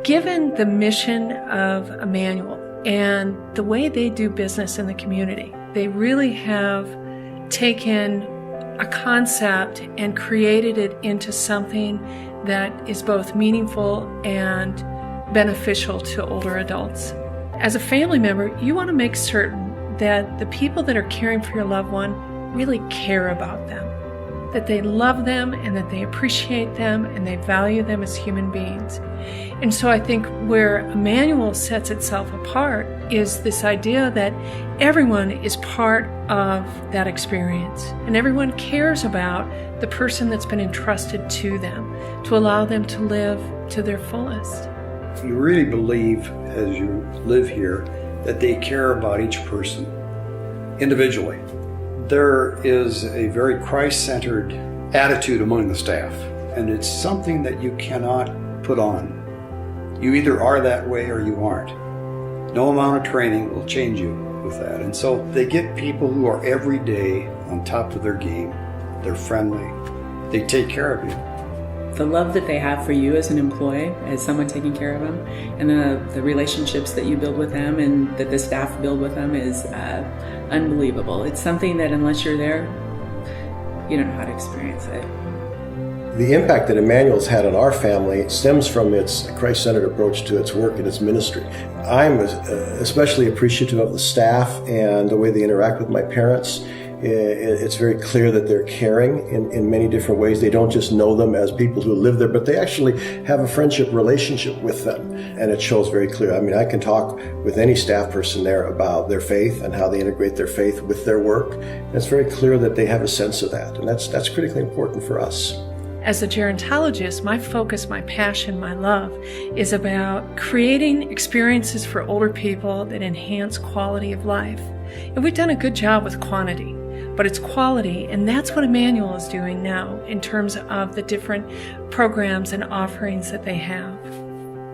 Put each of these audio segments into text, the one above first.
Given the mission of Immanuel and the way they do business in the community, they really have taken a concept and created it into something that is both meaningful and beneficial to older adults. As a family member, you want to make certain that the people that are caring for your loved one really care about them, that they love them and that they appreciate them and they value them as human beings. And so I think where Immanuel sets itself apart is this idea that everyone is part of that experience and everyone cares about the person that's been entrusted to them to allow them to live to their fullest. You really believe, as you live here, that they care about each person individually. There is a very Christ-centered attitude among the staff, and it's something that you cannot put on. You either are that way or you aren't. No amount of training will change you with that. And so they get people who are every day on top of their game. They're friendly. They take care of you. The love that they have for you as an employee, as someone taking care of them, and the relationships that you build with them and that the staff build with them is unbelievable. It's something that unless you're there, you don't know how to experience it. The impact that Immanuel's had on our family stems from its Christ-centered approach to its work and its ministry. I'm especially appreciative of the staff and the way they interact with my parents. It's very clear that they're caring in many different ways. They don't just know them as people who live there, but they actually have a friendship relationship with them. And it shows very clear. I mean, I can talk with any staff person there about their faith and how they integrate their faith with their work. And it's very clear that they have a sense of that. And that's critically important for us. As a gerontologist, my focus, my passion, my love is about creating experiences for older people that enhance quality of life. And we've done a good job with quantity, but it's quality, and that's what Immanuel is doing now in terms of the different programs and offerings that they have.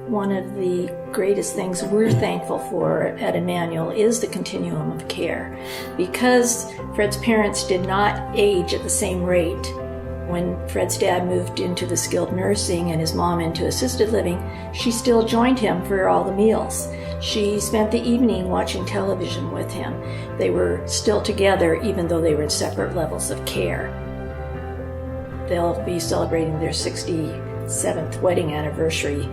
One of the greatest things we're thankful for at Immanuel is the continuum of care. Because Fred's parents did not age at the same rate, when Fred's dad moved into the skilled nursing and his mom into assisted living, she still joined him for all the meals. She spent the evening watching television with him. They were still together even though they were in separate levels of care. They'll be celebrating their 67th wedding anniversary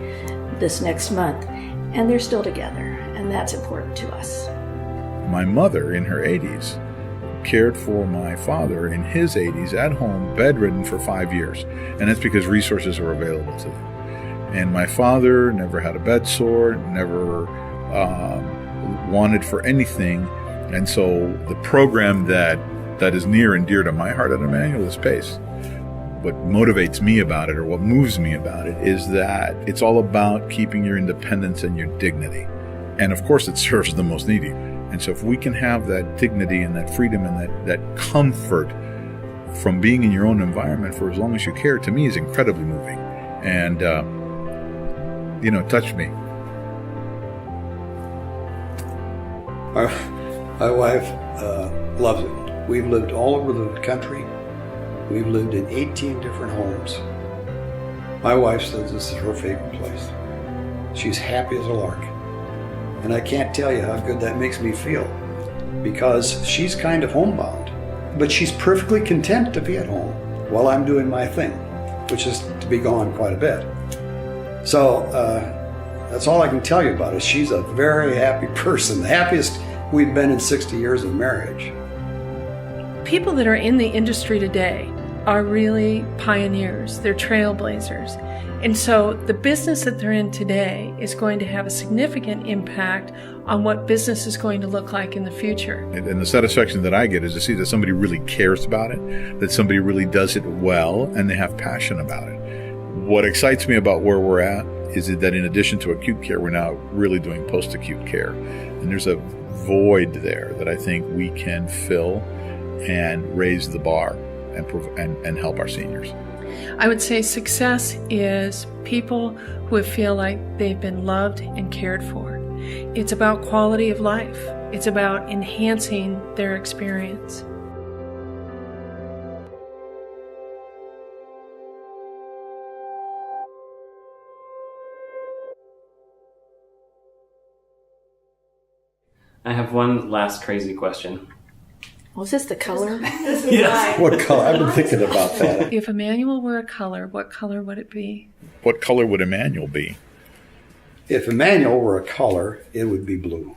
this next month, and they're still together, and that's important to us. My mother, in her 80s, cared for my father in his 80s at home, bedridden for 5 years. And that's because resources were available to them. And my father never had a bed sore, never wanted for anything. And so the program that is near and dear to my heart at Immanuel is PACE. What motivates me about it, or what moves me about it, is that it's all about keeping your independence and your dignity. And of course it serves the most needy. And so if we can have that dignity and that freedom and that comfort from being in your own environment for as long as you care, to me is incredibly moving. And, it touched me. My wife loves it. We've lived all over the country. We've lived in 18 different homes. My wife says this is her favorite place. She's happy as a lark. And I can't tell you how good that makes me feel, because she's kind of homebound, but she's perfectly content to be at home while I'm doing my thing, which is to be gone quite a bit. So that's all I can tell you about it. She's a very happy person, the happiest we've been in 60 years of marriage. People that are in the industry today are really pioneers. They're trailblazers. And so the business that they're in today is going to have a significant impact on what business is going to look like in the future. And the satisfaction that I get is to see that somebody really cares about it, that somebody really does it well, and they have passion about it. What excites me about where we're at is that in addition to acute care, we're now really doing post-acute care. And there's a void there that I think we can fill and raise the bar and help our seniors. I would say success is people who feel like they've been loved and cared for. It's about quality of life. It's about enhancing their experience. I have one last crazy question. Was this the color? Yes. What color? I've been thinking about that. If Immanuel were a color, what color would it be? What color would Immanuel be? If Immanuel were a color, it would be blue.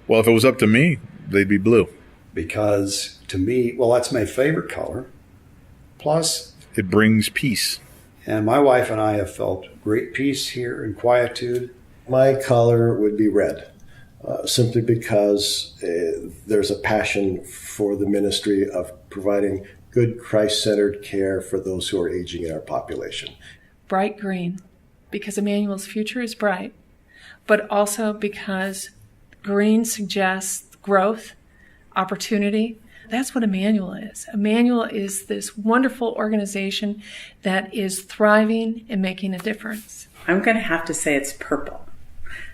Well, if it was up to me, they'd be blue. Because to me, well, that's my favorite color. Plus, It brings peace. and my wife and I have felt great peace here and quietude. My color would be red, simply because there's a passion for the ministry of providing good Christ-centered care for those who are aging in our population. Bright green, because Immanuel's future is bright, but also because green suggests growth, opportunity. That's what Immanuel is. Immanuel is this wonderful organization that is thriving and making a difference. I'm going to have to say it's purple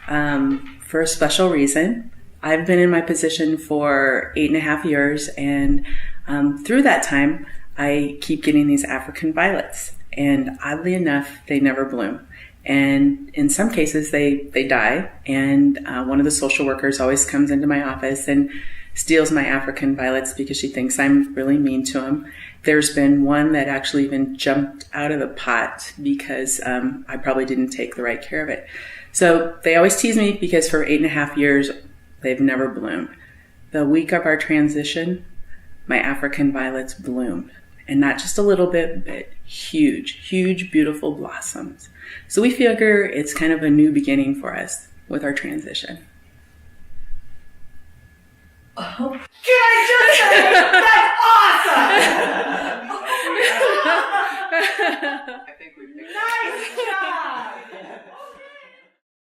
for a special reason. I've been in my position for 8.5 years, and through that time, I keep getting these African violets. And oddly enough, they never bloom. And in some cases, they die. And one of the social workers always comes into my office and steals my African violets because she thinks I'm really mean to him. There's been one that actually even jumped out of the pot because I probably didn't take the right care of it. So they always tease me because for 8.5 years, they've never bloomed. The week of our transition, my African violets bloomed. And not just a little bit, but huge, huge, beautiful blossoms. So we figure it's kind of a new beginning for us with our transition. Can I just say, that's awesome! I think we picked